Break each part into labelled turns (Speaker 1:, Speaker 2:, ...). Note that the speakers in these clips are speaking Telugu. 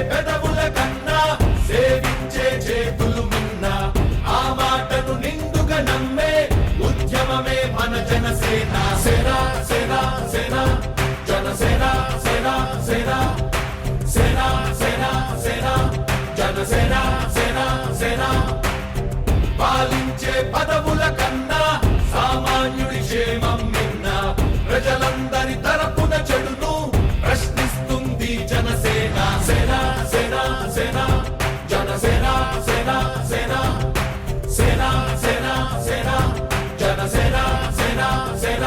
Speaker 1: పెదవుల కన్నా సేవించే చేతులు మిన్న ఆ మాటను నిండుగా నమ్మే ఉద్యమమే మన జనసేన సేన సేన సేన జనసేన సేన సేన సేన సేన సేన జనసేన సేన సేన పాలించే పదవుల కన్నా సామాన్యుడి క్షేమం మిన్న ప్రజలందరి తరపున చెడును ప్రశ్నిస్తుంది జనసేన సేన సేన సేన జనసేన సేన సేన సేన సేన సేన జనసేన సేన సేన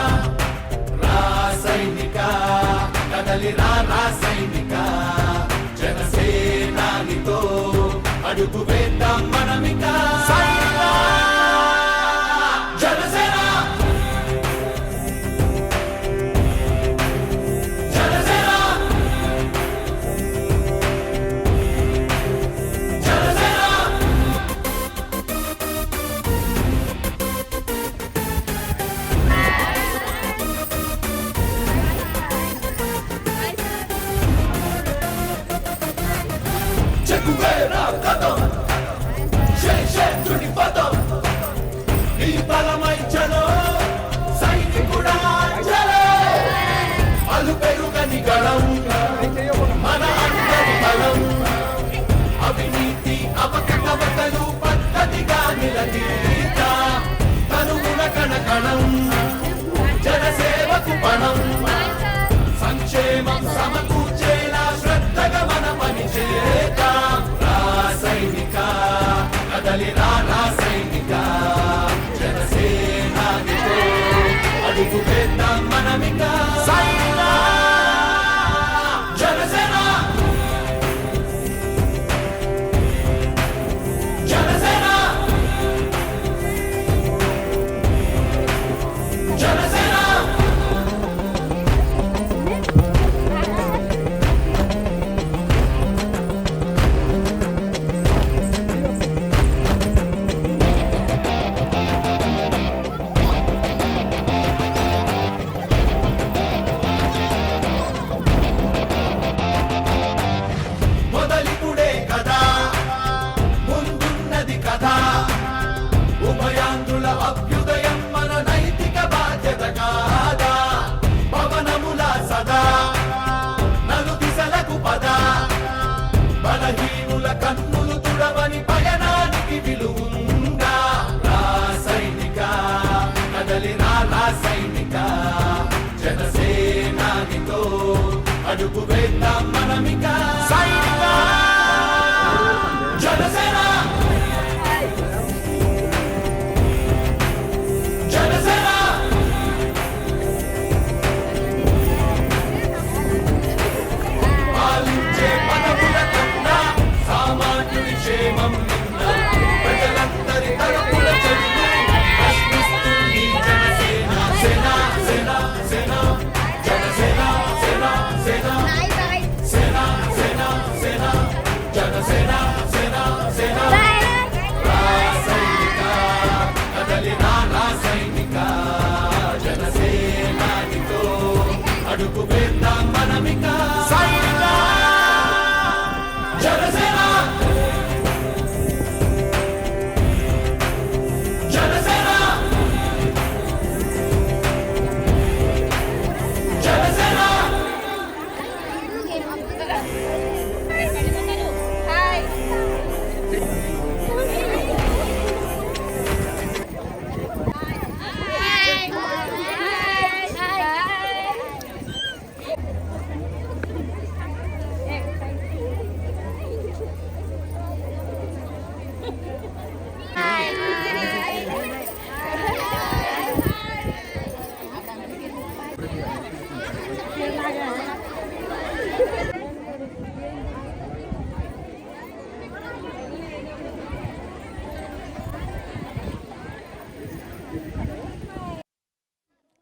Speaker 1: రాసైనిక కదలి రాసైనిక జనసేనానితో అడుగు వేద్దాం మనమిక జనసేన జనసేన జనసేన చెక్కువేరా కదం శేషుడి పదం ఈ బలమై చలో సైనికుడా చలో అలు పెరుగని గళం మన అందరి బలం అవినీతి అవకతవకలు పద్ధతిగా నిలదీత తనువున కణకణం జనసేవకు పణం సంక్షేమం సమకూర్చేలా శ్రద్ధగా మన పని చేద్దాం రాసైనిక కదలి రాసైనిక జనసేనానితో అడుగు వేద్దాం మనమిక జనసేన జనసేన జనసేన మొదలిపుడే కదా ముందున్నది కదా ఉభయాంధ్రుల అభ్యుదయం మన నైతిక బాధ్యత కాదా పవనముల సదా నలు దిశలకు పద బలహీనుల కన్నులు తుడవని పయనానికి విలువుందా రాసైనిక కదలి రాసైనిక జనసేనానితో అడుగు వేద్దాం మనమిక జనసేన జనసేన పాలించే పదవుల కన్నా సామాన్యుడి క్షేమం నిన్న ప్రజలందరి తరపున చెడును ప్రశ్నిస్తుంది జనసేన సేన సేన సేన జనసేన సేన సేన సేన సేన సేన జనసేన సేన సేన రాసైనిక కదలి రాసైనిక జనసేనానితో అడుగు వేద్దాం మనమిక జనసేన జనసేన జనసేన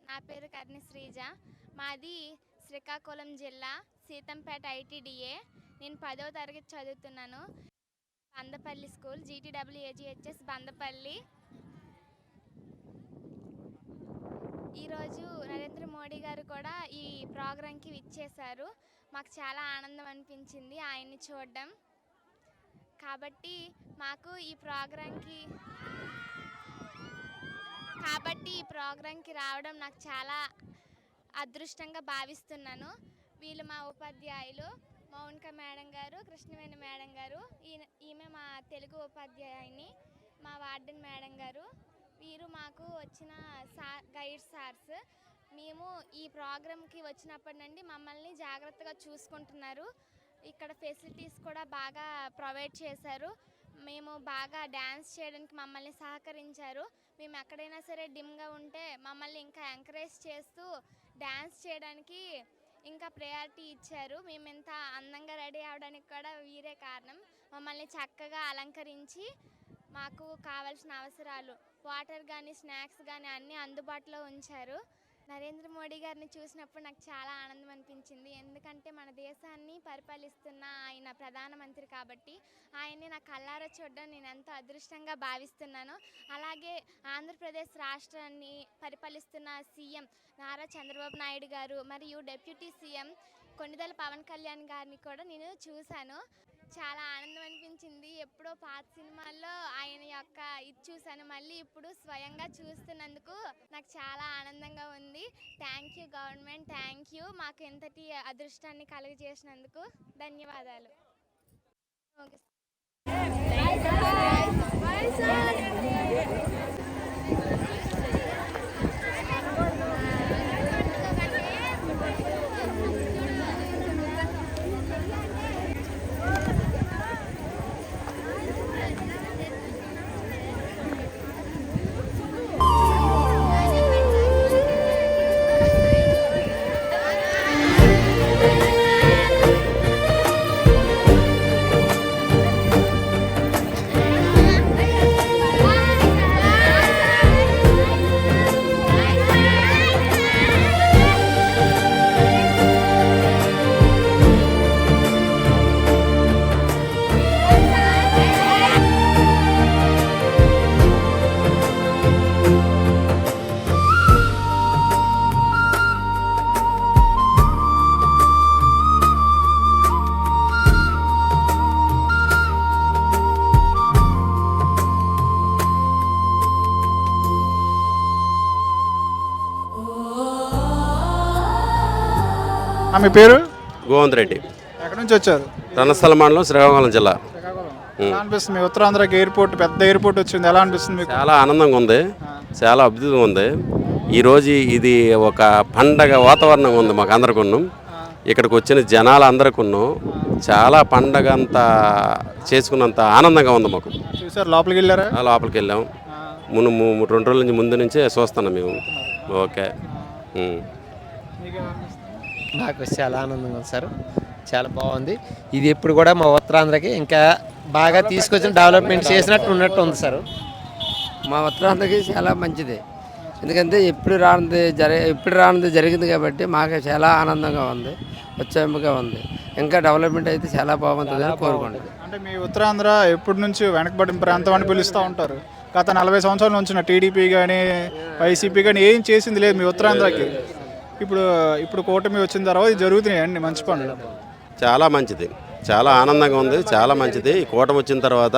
Speaker 2: నా పేరు కర్ణి శ్రీజ. మాది శ్రీకాకుళం జిల్లా సీతంపేట ఐటీడీఏ. నేను 10వ తరగతి చదువుతున్నాను. Bandapalli school GTWAGHS Bandapalli. ఈరోజు నరేంద్ర మోడీ గారు కూడా ఈ ప్రోగ్రాంకి విచ్చేశారు. మాకు చాలా ఆనందం అనిపించింది ఆయన్ని చూడడం. కాబట్టి మాకు ఈ ప్రోగ్రాంకి రావడం నాకు చాలా అదృష్టంగా భావిస్తున్నాను. వీళ్ళు మా ఉపాధ్యాయులు మౌనిక మేడం గారు, కృష్ణవేణి మేడం గారు, ఈమె మా తెలుగు ఉపాధ్యాయుని, మా వార్డెన్ మేడం గారు. వీరు మాకు వచ్చిన గైడ్ సార్స్. మేము ఈ ప్రోగ్రాంకి వచ్చినప్పటి నుండి మమ్మల్ని జాగ్రత్తగా చూసుకుంటున్నారు. ఇక్కడ ఫెసిలిటీస్ కూడా బాగా ప్రొవైడ్ చేశారు. మేము బాగా డ్యాన్స్ చేయడానికి మమ్మల్ని సహకరించారు. మేము ఎక్కడైనా సరే డిమ్గా ఉంటే మమ్మల్ని ఇంకా ఎంకరేజ్ చేస్తూ డ్యాన్స్ చేయడానికి ఇంకా ప్రయారిటీ ఇచ్చారు. మేము ఇంత అందంగా రెడీ అవడానికి కూడా వీరే కారణం. మమ్మల్ని చక్కగా అలంకరించి మాకు కావాల్సిన అవసరాలు వాటర్ కానీ స్నాక్స్ కానీ అన్నీ అందుబాటులో ఉంచారు. నరేంద్ర మోడీ గారిని చూసినప్పుడు నాకు చాలా ఆనందం అనిపించింది. ఎందుకంటే మన దేశాన్ని పరిపాలిస్తున్న ఆయన ప్రధానమంత్రి కాబట్టి ఆయన్ని నా కళ్ళారా చూడడం నేను ఎంతో అదృష్టంగా భావిస్తున్నాను. అలాగే ఆంధ్రప్రదేశ్ రాష్ట్రాన్ని పరిపాలిస్తున్న సీఎం నారా చంద్రబాబు నాయుడు గారు మరియు డిప్యూటీ సీఎం కొణిదెల పవన్ కళ్యాణ్ గారిని కూడా నేను చూశాను. చాలా ఆనందం అనిపించింది. ఎప్పుడో పాత సినిమాల్లో ఆయన యొక్క ఇది చూశాను, మళ్ళీ ఇప్పుడు స్వయంగా చూస్తున్నందుకు నాకు చాలా ఆనందంగా ఉంది. Thank you government, thank you మాకు ఇంతటి అదృష్టాన్ని కలుగజేసినందుకు. ధన్యవాదాలు.
Speaker 3: మీ పేరు?
Speaker 4: గోవింద్ రెడ్డి.
Speaker 3: ఎక్కడి నుంచి వచ్చారు?
Speaker 4: రణస్థల మండలం, శ్రీకాకుళం జిల్లా.
Speaker 3: ఎలా అనిపిస్తుంది? మీ ఉత్తరాంధ్రకి ఎయిర్పోర్ట్, పెద్ద ఎయిర్పోర్ట్ వచ్చింది, ఎలా అనిపిస్తుంది మీకు?
Speaker 4: చాలా ఆనందంగా ఉంది, చాలా అద్భుతంగా ఉంది. ఈరోజు ఇది ఒక పండగ వాతావరణం ఉంది మాకు అందరికీ. ఇక్కడికి వచ్చిన జనాలు అందరికీ చాలా పండగ అంతా చేసుకున్నంత ఆనందంగా ఉంది మాకు.
Speaker 3: చూసారు? లోపలికి వెళ్ళారా?
Speaker 4: లోపలికి వెళ్ళాం. 2 రోజుల నుంచి ముందు నుంచే చూస్తున్నాం మేము. ఓకే.
Speaker 5: నాకు చాలా ఆనందంగా ఉంది సార్, చాలా బాగుంది. ఇది ఎప్పుడు కూడా మా ఉత్తరాంధ్రకి ఇంకా బాగా తీసుకొచ్చిన డెవలప్మెంట్ చేసినట్టు ఉన్నట్టు ఉంది సార్.
Speaker 6: మా ఉత్తరాంధ్రకి చాలా మంచిది, ఎందుకంటే ఇప్పుడు రానిది జరిగింది కాబట్టి మాకు చాలా ఆనందంగా ఉంది, ఉత్సాహంగా ఉంది. ఇంకా డెవలప్మెంట్ అయితే చాలా బాగుంటుందని కోరుకోండి.
Speaker 3: అంటే మీ ఉత్తరాంధ్ర ఎప్పటి నుంచి వెనకబడిన ప్రాంతం అని పిలుస్తూ ఉంటారు. గత 40 సంవత్సరాల నుంచి టీడీపీ కానీ వైసీపీ కానీ ఏం చేసింది లేదు మీ ఉత్తరాంధ్రకి. ఇప్పుడు కూటమి వచ్చిన తర్వాత ఇది జరుగుతున్నాయి అన్ని మంచి పనులు.
Speaker 4: చాలా మంచిది, చాలా ఆనందంగా ఉంది, చాలా మంచిది. ఈ కూటమి వచ్చిన తర్వాత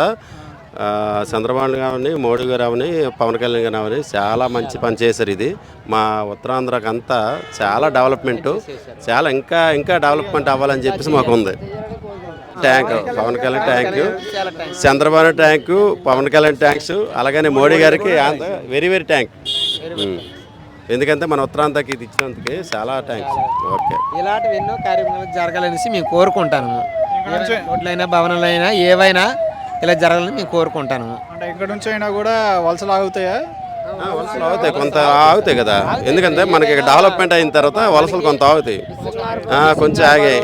Speaker 4: చంద్రబాబు గారిని, మోడీ గారు అవని, పవన్ కళ్యాణ్ గారు అవని చాలా మంచి పని చేశారు. ఇది మా ఉత్తరాంధ్రకి అంతా చాలా డెవలప్మెంటు, చాలా ఇంకా డెవలప్మెంట్ అవ్వాలని చెప్పేసి మాకు ఉంది. Thank you Pawan Kalyan, thank you Chandrababu, thank you Pawan Kalyan, thanks. అలాగనే మోడీ గారికి వెరీ థ్యాంక్. ఎందుకంటే మన ఉత్తరాంధ్రకి ఇది ఇచ్చినందుకు చాలా థ్యాంక్స్. ఓకే.
Speaker 5: ఇలాంటివి ఎన్నో కార్యక్రమాలు జరగాలనేసి మేము కోరుకుంటాను. రోడ్లైనా భవనాలైనా ఏవైనా ఇలా జరగాలని మేము కోరుకుంటాను.
Speaker 3: అంటే ఇక్కడ నుంచి అయినా కూడా వలసలు ఆగుతాయా?
Speaker 4: వలసలు ఆగుతాయి, కొంత ఆగుతాయి కదా. ఎందుకంటే మనకి డెవలప్మెంట్ అయిన తర్వాత వలసలు కొంత ఆగుతాయి, కొంచెం ఆగాయి.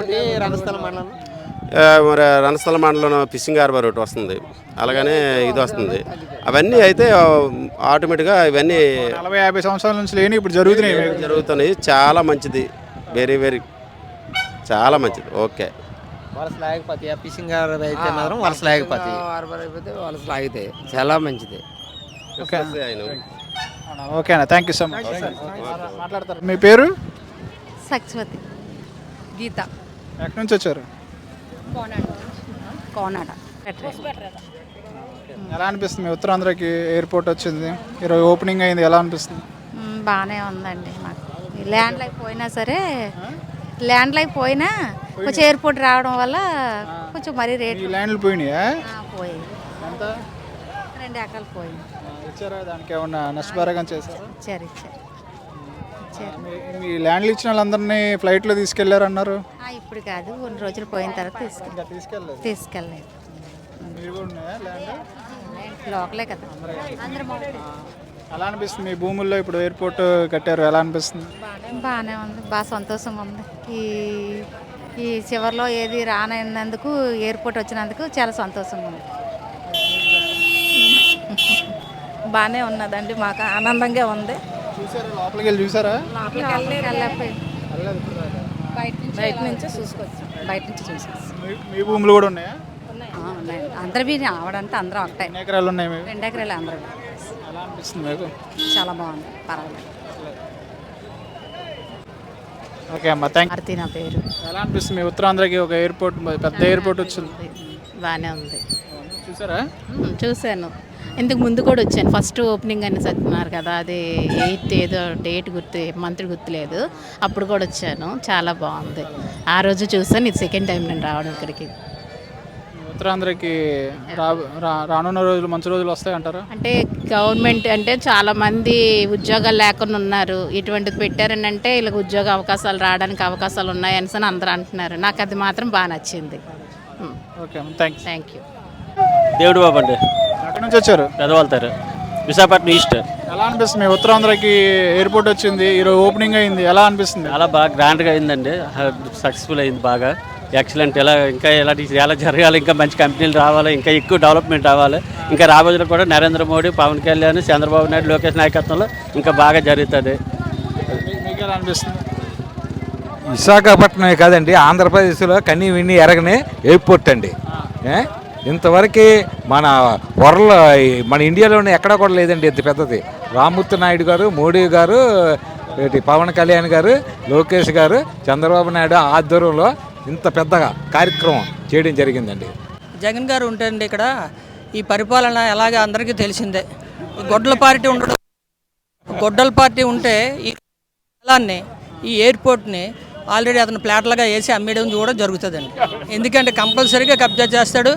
Speaker 4: మరి రణస్థల మండలం ఫిషింగ్ హార్బర్ ఒకటి వస్తుంది, అలాగనే ఇది వస్తుంది. అవన్నీ అయితే ఆటోమేటిక్గా ఇవన్నీ
Speaker 3: 40-50 సంవత్సరాల నుంచి లేని ఇప్పుడు జరుగుతున్నాయి.
Speaker 4: చాలా మంచిది, వెరీ చాలా మంచిది. ఓకే.
Speaker 5: ఫిషింగ్ హార్బర్ అయితే మాత్రం వలసలాగిపోతాయి.
Speaker 6: వలసలు ఆగితే చాలా మంచిది.
Speaker 3: ఓకేనా, థ్యాంక్ యూ సో మచ్. మాట్లాడతారు? మీ పేరు?
Speaker 7: సక్స్వతి గీత.
Speaker 3: ఎక్కడి నుంచి వచ్చారు?
Speaker 7: కోనాడ
Speaker 3: ఎలా అనిపిస్తుంది మీ ఉత్తరాంధ్రకి ఎయిర్పోర్ట్ వచ్చింది, ఈరోజు ఓపెనింగ్ అయింది, ఎలా అనిపిస్తుంది?
Speaker 7: బాగానే ఉందండి. మాకు ల్యాండ్ లైఫ్ పోయినా సరే, ల్యాండ్ లైఫ్ పోయినా కొంచెం ఎయిర్పోర్ట్ రావడం వల్ల కొంచెం మరీ రేట్
Speaker 3: ఈ ల్యాండ్లు పోయినాయా?
Speaker 7: పోయి
Speaker 3: ఎంత
Speaker 7: 2 ఎకరాలు పోయింది.
Speaker 3: ఇచ్చారా? దానికి ఏమన్నా నష్టపరిహారం చేశారా?
Speaker 7: ఇచ్చారు ఇచ్చారు.
Speaker 3: మీ ల్యాండ్లు ఇచ్చిన వాళ్ళందరినీ ఫ్లైట్లో తీసుకెళ్లారన్నారు.
Speaker 7: ఇప్పుడు కాదు, కొన్ని రోజులు పోయిన తర్వాత
Speaker 3: తీసుకెళ్ళలేదు.
Speaker 7: తీసుకెళ్ళలేదు.
Speaker 3: మీరు కూడా ఉన్నాయా ల్యాండ్?
Speaker 7: లోకలే కదా అందరం.
Speaker 3: ఎలా అనిపిస్తుంది మీ భూముల్లో ఇప్పుడు ఎయిర్పోర్ట్ కట్టారు, ఎలా అనిపిస్తుంది?
Speaker 7: బాగానే ఉంది, బాగా సంతోషంగా ఉంది. ఈ చివరిలో ఏది రానందుకు ఎయిర్పోర్ట్ వచ్చినందుకు చాలా సంతోషంగా ఉంది.
Speaker 8: బాగానే ఉన్నదండి, మాకు ఆనందంగా ఉంది.
Speaker 3: చూసారా? లోపలికి వెళ్ళి చూసారా?
Speaker 8: బయట నుంచి చూసుకొచ్చాం, బయట నుంచి చూసుకొచ్చాం.
Speaker 3: మీ భూములు కూడా ఉన్నాయా?
Speaker 7: ఉన్నాయండి, అందరివి ఆవడంతా అందరం ఒకటే.
Speaker 3: ఎన్ని ఎకరాలు ఉన్నాయి మీకు?
Speaker 7: 2 ఎకరాలు అందరూ.
Speaker 3: ఎలా అనిపిస్తుంది మీకు?
Speaker 7: చాలా బాగుంది, పర్వాలేదు.
Speaker 3: ఓకే అమ్మా, థ్యాంక్.
Speaker 7: ఆర్తి నా పేరు.
Speaker 3: ఎలా అనిపిస్తుంది మీ ఉత్తరాంధ్రకి ఒక ఎయిర్పోర్ట్, పెద్ద ఎయిర్పోర్ట్ వచ్చింది?
Speaker 8: బాగానే ఉంది.
Speaker 3: చూసారా?
Speaker 8: చూశాను, ఇంతకు ముందు కూడా వచ్చాను. ఫస్ట్ ఓపెనింగ్ అని చెప్తున్నారు కదా, అది 8th ఏదో డేట్ మంత్ గుర్తులేదు, అప్పుడు కూడా వచ్చాను. చాలా బాగుంది. ఆ రోజు చూసాను, ఇది సెకండ్ టైం నేను రావడం ఇక్కడికి.
Speaker 3: ఉత్తరాంధ్రకి రానున్న రోజులు మంచి రోజులు వస్తాయంటారా?
Speaker 8: అంటే గవర్నమెంట్ అంటే చాలామంది ఉద్యోగాలు లేకుండా ఉన్నారు, ఇటువంటిది పెట్టారని అంటే వీళ్ళకి ఉద్యోగ అవకాశాలు రావడానికి అవకాశాలు ఉన్నాయని అందరూ అంటున్నారు. నాకు అది మాత్రం బాగా నచ్చింది.
Speaker 3: Okay, thanks.
Speaker 8: Thank you.
Speaker 9: దేవుడు బాబు అండి,
Speaker 3: ఎక్కడి నుంచి వచ్చారు?
Speaker 9: పెదవాళ్తారు, విశాఖపట్నం ఈస్ట్.
Speaker 3: ఎలా అనిపిస్తుంది మీ ఉత్తరాంధ్రకి ఎయిర్పోర్ట్ వచ్చింది, ఈరోజు ఓపెనింగ్ అయింది, ఎలా అనిపిస్తుంది?
Speaker 9: చాలా బాగా గ్రాండ్గా అయిందండి, సక్సెస్ఫుల్ అయింది, బాగా ఎక్సలెంట్. ఇంకా ఇలాంటి ఎలా జరగాలి, ఇంకా మంచి కంపెనీలు రావాలి, ఇంకా ఎక్కువ డెవలప్మెంట్ అవ్వాలి. ఇంకా రాబోయేలో కూడా నరేంద్ర మోడీ, పవన్ కళ్యాణ్, చంద్రబాబు నాయుడు, లోకేష్ నాయకత్వంలో ఇంకా బాగా జరుగుతుంది.
Speaker 3: మీకు ఎలా అనిపిస్తుంది?
Speaker 10: విశాఖపట్నమే కాదండి, ఆంధ్రప్రదేశ్లో కన్నీ విన్ని ఎరగని ఎయిర్పోర్ట్ అండి. ఇంతవరకు మన ఇండియాలోనే ఎక్కడా కూడా లేదండి ఇంత పెద్దది. రామ్మూర్తి నాయుడు గారు, మోడీ గారు, పవన్ కళ్యాణ్ గారు, లోకేష్ గారు, చంద్రబాబు నాయుడు ఆధ్వర్యంలో ఇంత పెద్దగా కార్యక్రమం చేయడం జరిగిందండి.
Speaker 11: జగన్ గారు ఉంటారండి ఇక్కడ. ఈ పరిపాలన ఎలాగ అందరికీ తెలిసిందే. గొడ్డల పార్టీ ఉంటే ఈ స్థలాన్ని, ఈ ఎయిర్పోర్ట్ని ఆల్రెడీ అతను ప్లాట్లుగా వేసి అమ్మేయడం కూడా జరుగుతుందండి. ఎందుకంటే కంపల్సరీగా కబ్జా చేస్తాడు,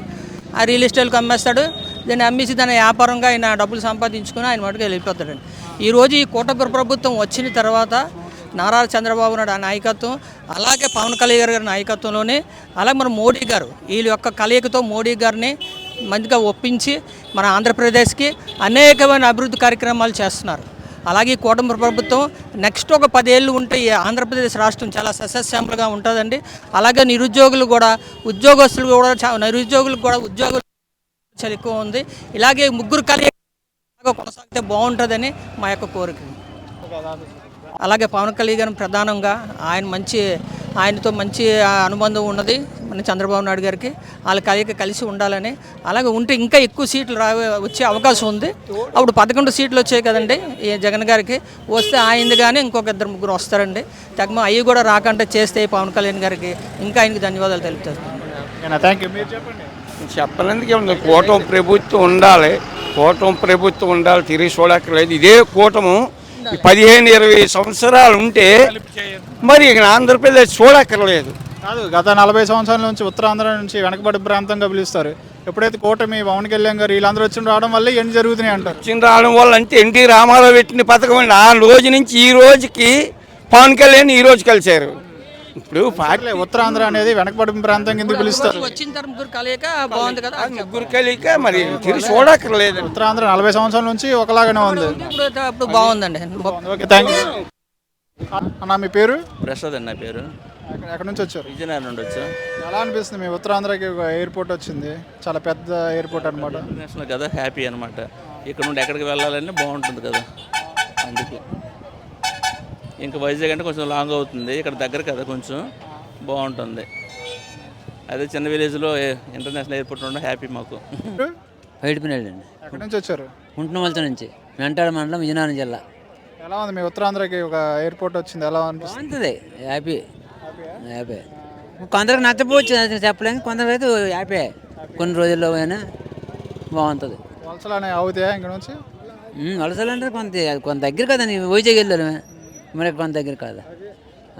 Speaker 11: ఆ రియల్ ఎస్టేట్కి అమ్మేస్తాడు, దాన్ని అమ్మేసి దాని వ్యాపారంగా ఆయన డబ్బులు సంపాదించుకుని ఆయన మటుకు వెళ్ళిపోతాడండి. ఈరోజు ఈ కూటమి ప్రభుత్వం వచ్చిన తర్వాత నారా చంద్రబాబు నాయుడు నాయకత్వం, అలాగే పవన్ కళ్యాణ్ గారి నాయకత్వంలోనే, అలాగే మన మోడీ గారు వీళ్ళ యొక్క కలయికతో మోడీ గారిని మంచిగా ఒప్పించి మన ఆంధ్రప్రదేశ్కి అనేకమైన అభివృద్ధి కార్యక్రమాలు చేస్తున్నారు. అలాగే కూటమి ప్రభుత్వం నెక్స్ట్ ఒక 10 ఏళ్ళు ఉంటే ఈ ఆంధ్రప్రదేశ్ రాష్ట్రం చాలా సస్యశ్యామలుగా ఉంటుందండి. అలాగే నిరుద్యోగులు కూడా ఉద్యోగులు చాలా ఎక్కువ ఉంది. ఇలాగే ముగ్గురు కలయిక కొనసాగితే బాగుంటుందని మా యొక్క కోరిక. అలాగే పవన్ కళ్యాణ్ ప్రధానంగా ఆయనతో మంచి అనుబంధం ఉన్నది మన చంద్రబాబు నాయుడు గారికి. వాళ్ళ కలయిక కలిసి ఉండాలని, అలాగే ఉంటే ఇంకా ఎక్కువ సీట్లు వచ్చే అవకాశం ఉంది. అప్పుడు 11 సీట్లు వచ్చాయి కదండి ఈ జగన్ గారికి. వస్తే ఆయనది కానీ ఇంకొక 2-3 వస్తారండి. అవి కూడా రాకుండా చేస్తే పవన్ కళ్యాణ్ గారికి ఇంకా ఆయనకి ధన్యవాదాలు తెలుపుతారు.
Speaker 12: చెప్పడానికి ఉంది, కూటమి ప్రభుత్వం ఉండాలి, తిరిగి చూడక్కర్లేదు. ఇదే కూటము 15-20 సంవత్సరాలు ఉంటే మరి ఆంధ్రప్రదేశ్ చూడక్కర్లేదు.
Speaker 3: కాదు, గత 40 సంవత్సరాల నుంచి ఉత్తరాంధ్ర నుంచి వెనకబడి ప్రాంతంగా పిలుస్తారు. ఎప్పుడైతే కూటమి పవన్ కళ్యాణ్ గారు వీళ్ళందరూ వచ్చి రావడం వల్ల ఇవన్నీ జరుగుతున్నాయి అంటారు.
Speaker 12: రావడం వల్ల అంటే ఎన్టీ రామారావు పెట్టిన పథకం అండి. ఆ రోజు నుంచి ఈ రోజుకి పవన్ కళ్యాణ్ ఈ రోజు కలిశారు. ఇప్పుడు
Speaker 3: ఉత్తరాంధ్ర అనేది వెనకబడి ప్రాంతం కింద పిలుస్తారు.
Speaker 11: ముగ్గురు కలయిక బాగుంది కదా,
Speaker 12: ముగ్గురు కలయిక మరి తిరిగి చూడక్కర్లేదు.
Speaker 3: ఉత్తరాంధ్ర 40 సంవత్సరాల నుంచి ఒకలాగానే ఉంది,
Speaker 11: ఇప్పుడు బాగుందండి.
Speaker 3: ఓకే, థ్యాంక్ యూ అన్న. మీ పేరు?
Speaker 9: ప్రసాద్ అన్న పేరు.
Speaker 3: ఎక్కడి నుంచి వచ్చారు?
Speaker 9: విజయనగరం నుండి వచ్చా.
Speaker 3: ఎలా అనిపిస్తుంది మీ ఉత్తరాంధ్రకి ఒక ఎయిర్పోర్ట్ వచ్చింది, చాలా పెద్ద ఎయిర్పోర్ట్ అనమాట,
Speaker 9: ఇంటర్నేషనల్ కదా, హ్యాపీ అనమాట. ఇక్కడ నుండి ఎక్కడికి వెళ్ళాలని బాగుంటుంది కదా, అందుకు. ఇంకా వైజాగ్ అంటే కొంచెం లాంగ్ అవుతుంది, ఇక్కడ దగ్గర కదా కొంచెం బాగుంటుంది. అదే చిన్న విలేజ్లో ఇంటర్నేషనల్ ఎయిర్పోర్ట్ ఉండడం హ్యాపీ మాకు.
Speaker 5: బయటపినెళ్ళండి.
Speaker 3: ఎక్కడి నుంచి వచ్చారు?
Speaker 5: ఉంటున్నమలతో నుంచి, వెంటాడ మండలం, విజయనగరం జిల్లా.
Speaker 3: ఎలా ఉంది మీ ఉత్తరాంధ్రకి ఒక ఎయిర్పోర్ట్ వచ్చింది, ఎలా అనిపిస్తుంది?
Speaker 5: బాగుంటుంది, హ్యాపీ.
Speaker 13: కొందరికి నచ్చపోవచ్చు చెప్పలేము, కొందరైతే హ్యాపీ కొన్ని రోజుల్లో అయినా బాగుంటుంది.
Speaker 3: వలసలు అనేవి అవుతాయా ఇంక నుంచి?
Speaker 13: వలసలు అంటే కొంత దగ్గర కదండి, వైజాగ్ వెళ్ళారు మరి కొంత దగ్గర కాదా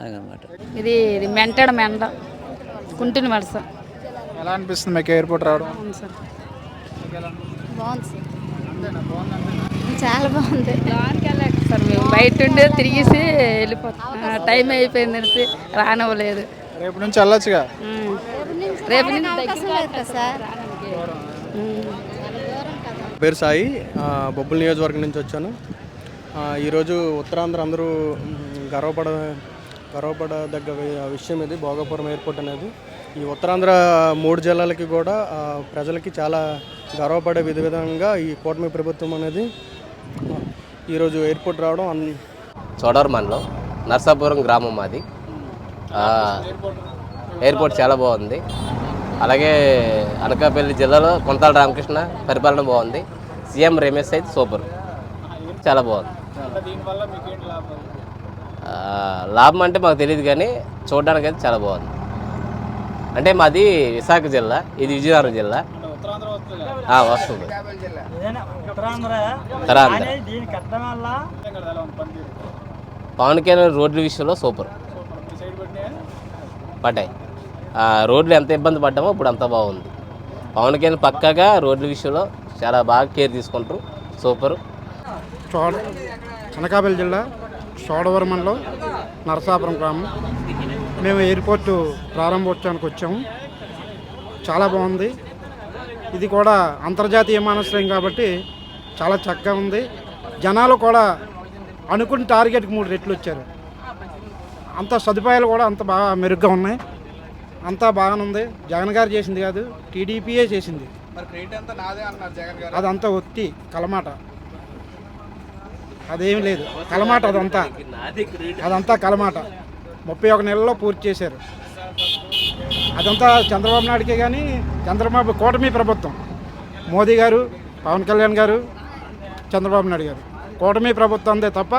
Speaker 13: అదనమాట.
Speaker 14: ఇది మెంటడ మెండ కుంటిని వలస.
Speaker 3: ఎలా అనిపిస్తుంది మీకు ఎయిర్పోర్ట్ రావడం?
Speaker 14: సార్
Speaker 7: బాగుంది సార్.
Speaker 3: అంతేనా? బాగుంది అంతేనా?
Speaker 7: చాలా బాగుంది.
Speaker 14: లోనికి వెళ్ళాక సార్ మేము బయట ఉండే తిరిగేసి వెళ్ళిపోతాం. టైం అయిపోయింది అనేసి రానివ్వలేదు.
Speaker 3: రేపు నుంచి వెళ్ళొచ్చుగా.
Speaker 14: రేపు నుంచి
Speaker 7: అవకాశం లేదు కదా సార్.
Speaker 15: పేరు సాయి, బొబ్బుల నియోజకవర్గం నుంచి వచ్చాను. ఈరోజు ఉత్తరాంధ్ర అందరూ గర్వపడదగ్గ విషయం ఇది, భోగాపురం ఎయిర్పోర్ట్ అనేది. ఈ ఉత్తరాంధ్ర 3 జిల్లాలకి కూడా ప్రజలకి చాలా గర్వపడే విధంగా ఈ కూటమి ప్రభుత్వం అనేది ఈరోజు ఎయిర్పోర్ట్ రావడం.
Speaker 16: చోడవరం మండలం నర్సాపురం గ్రామం మాది. ఎయిర్పోర్ట్ చాలా బాగుంది. అలాగే అనకాపల్లి జిల్లాలో కొంతాల రామకృష్ణ పరిపాలన బాగుంది. సీఎం రమేష్ అయితే సూపర్, చాలా బాగుంది. లాభం అంటే మాకు తెలియదు కానీ చూడడానికి అయితే చాలా బాగుంది. అంటే మాది విశాఖ జిల్లా, ఇది విజయనగరం జిల్లా వస్తుంది. పవన్ కళ్యాణ్ రోడ్ల విషయంలో సూపర్ పడ్డాయి. రోడ్లు ఎంత ఇబ్బంది పడ్డామో ఇప్పుడు అంత బాగుంది. పవన్ కళ్యాణ్ పక్కాగా రోడ్ల విషయంలో చాలా బాగా కేర్ తీసుకుంటారు, సూపరు.
Speaker 17: అనకాపల్లి జిల్లా చోడవరం మండలం నరసాపురం గ్రామం. మేము ఎయిర్పోర్టు ప్రారంభోత్సవానికి వచ్చాము. చాలా బాగుంది. ఇది కూడా అంతర్జాతీయ విమానాశ్రయం కాబట్టి చాలా చక్కగా ఉంది. జనాలు కూడా అనుకున్న టార్గెట్కి 3 రెట్లు వచ్చారు. అంత సదుపాయాలు కూడా అంత బాగా మెరుగ్గా ఉన్నాయి. అంతా బాగానే ఉంది. జగన్ గారు చేసింది కాదు, టీడీపీయే చేసింది. అదంతా ఒత్తి కలమాట, అదేమి లేదు. కలమాట అదంతా కలమాట. 31 నెలల్లో పూర్తి చేశారు. అదంతా చంద్రబాబు నాయుడికే కానీ, చంద్రబాబు కూటమి ప్రభుత్వం, మోదీ గారు, పవన్ కళ్యాణ్ గారు, చంద్రబాబు నాయుడు గారు కూటమి ప్రభుత్వం అందే తప్ప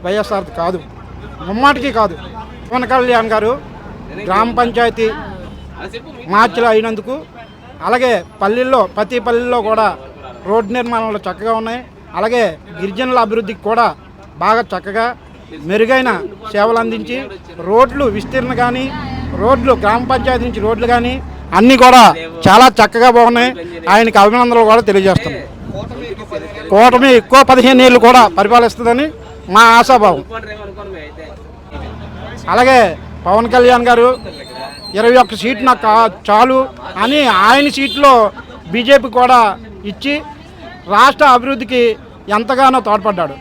Speaker 17: వైఎస్ఆర్ కాదు, ముమ్మాటికి కాదు. పవన్ కళ్యాణ్ గారు గ్రామ పంచాయతీ మార్చిలో అయినందుకు, అలాగే ప్రతి పల్లెల్లో కూడా రోడ్డు నిర్మాణాలు చక్కగా ఉన్నాయి. అలాగే గిరిజనుల అభివృద్ధికి కూడా బాగా చక్కగా మెరుగైన సేవలు అందించి రోడ్లు విస్తీర్ణ కానీ, రోడ్లు గ్రామ పంచాయతీ నుంచి రోడ్లు కానీ అన్నీ కూడా చాలా చక్కగా బాగున్నాయి. ఆయనకి అభినందనలు కూడా తెలియజేస్తున్నాం. కూటమి ఎక్కువ 15 ఏళ్ళు కూడా పరిపాలిస్తుందని మా ఆశాభావం. అలాగే పవన్ కళ్యాణ్ గారు 21 సీట్లు నాకు చాలు అని ఆయన సీట్లో బీజేపీ కూడా ఇచ్చి రాష్ట్ర అభివృద్ధికి ఎంతగానో తోడ్పడ్డాడు.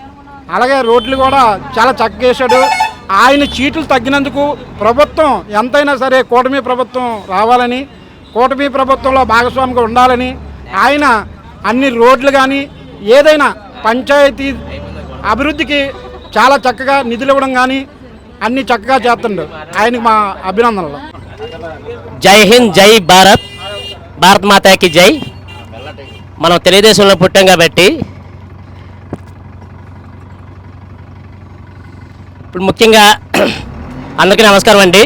Speaker 17: అలాగే రోడ్లు కూడా చాలా చక్కగా వేశాడు. ఆయన సీట్లు తగ్గినందుకు ప్రభుత్వం ఎంతైనా సరే కూటమి ప్రభుత్వం రావాలని, కూటమి ప్రభుత్వంలో భాగస్వామిగా ఉండాలని ఆయన అన్ని రోడ్లు కానీ ఏదైనా పంచాయతీ అభివృద్ధికి చాలా చక్కగా నిధులు ఇవ్వడం కానీ అన్ని చక్కగా చేస్తుండు. ఆయనకి మా అభినందనలు.
Speaker 16: జై హింద్, జై భారత్, భారత్ మాతాకి జై. మనం తెలుగుదేశంలో పుట్టాం కాబట్టి ఇప్పుడు ముఖ్యంగా అందరికీ నమస్కారం అండి.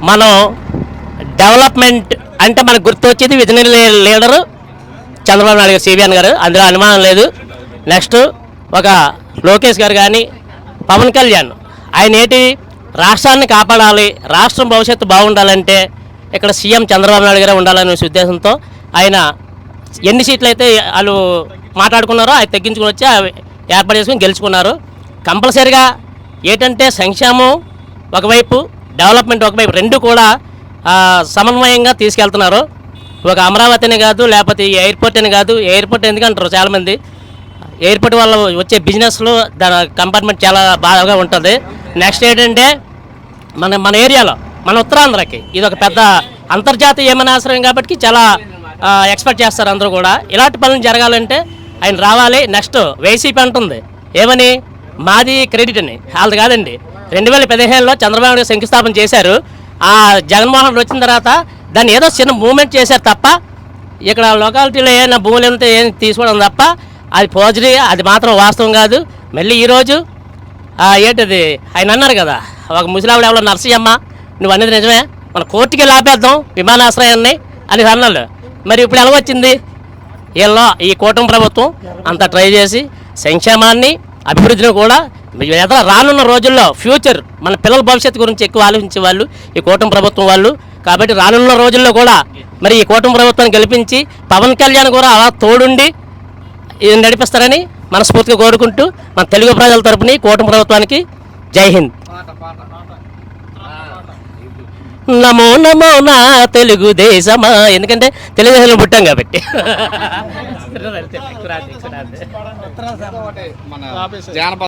Speaker 16: మనం డెవలప్మెంట్ అంటే మనకు గుర్తు వచ్చేది విజనరీ లీడరు చంద్రబాబు నాయుడు గారు, సిబిఎన్ గారు, అందులో అనుమానం లేదు. నెక్స్ట్ ఒక లోకేష్ గారు కానీ, పవన్ కళ్యాణ్ ఆయన ఏంటి రాష్ట్రాన్ని కాపాడాలి, రాష్ట్రం భవిష్యత్తు బాగుండాలంటే ఇక్కడ సీఎం చంద్రబాబు నాయుడు గారే ఉండాలనే ఉద్దేశంతో ఆయన ఎన్ని సీట్లు అయితే వాళ్ళు మాట్లాడుకున్నారో అవి తగ్గించుకుని వచ్చి ఏర్పాటు చేసుకుని గెలుచుకున్నారు. కంపల్సరీగా ఏంటంటే సంక్షేమం ఒకవైపు, డెవలప్మెంట్ ఒకవైపు, రెండు కూడా సమన్వయంగా తీసుకెళ్తున్నారు. ఒక అమరావతిని కాదు, లేకపోతే ఈ ఎయిర్పోర్ట్ అని కాదు. ఎయిర్పోర్ట్ ఎందుకంటారు చాలామంది, ఎయిర్పోర్ట్ వల్ల వచ్చే బిజినెస్లో దాని కంపార్ట్మెంట్ చాలా బాగా ఉంటుంది. నెక్స్ట్ ఏంటంటే మన ఏరియాలో మన ఉత్తరాంధ్రకి ఇది ఒక పెద్ద అంతర్జాతీయ విమానాశ్రయం కాబట్టి చాలా ఎక్స్పెక్ట్ చేస్తారు అందరూ కూడా. ఇలాంటి పనులు జరగాలంటే ఆయన రావాలి. నెక్స్ట్ వైసీపీ అంటుంది ఏమని, మాది క్రెడిట్ అని. వాళ్ళది కాదండి. 2015లో చంద్రబాబు నాయుడు శంకుస్థాపన చేశారు. ఆ జగన్మోహన్ రెడ్డి వచ్చిన తర్వాత దాన్ని ఏదో చిన్న మూవ్మెంట్ చేశారు తప్ప ఇక్కడ లొకాలిటీలో ఏమైనా భూములు ఉంటే ఏం తీసుకోవడం తప్ప అది ఫోర్జరీ, అది మాత్రం వాస్తవం కాదు. మళ్ళీ ఈరోజు ఏంటిది ఆయన అన్నారు కదా, ఒక ముసలావిడ ఎవరో నర్సయ్యమ్మ, నువ్వు అనేది నిజమే, మన కోర్టుకి వెళ్ళి ఆపేద్దాం విమానాశ్రయాన్ని అని అన్నాడు. మరి ఇప్పుడు ఎలా వచ్చింది? వీళ్ళ ఈ కూటమి ప్రభుత్వం అంత ట్రై చేసి సంక్షేమాన్ని అభివృద్ధిని కూడా రానున్న రోజుల్లో ఫ్యూచర్ మన పిల్లల భవిష్యత్తు గురించి ఎక్కువ ఆలోచించే వాళ్ళు ఈ కూటమి ప్రభుత్వం వాళ్ళు. కాబట్టి రానున్న రోజుల్లో కూడా మరి ఈ కూటమి ప్రభుత్వాన్ని గెలిపించి పవన్ కళ్యాణ్ కూడా అలా తోడుండి ఇది నడిపిస్తారని మనస్ఫూర్తిగా కోరుకుంటూ మన తెలుగు ప్రజల తరపున కూటమి ప్రభుత్వానికి జై హింద్. నమో నమో నా తెలుగుదేశమా, ఎందుకంటే తెలుగుదేశంలో పుట్టాం కాబట్టి.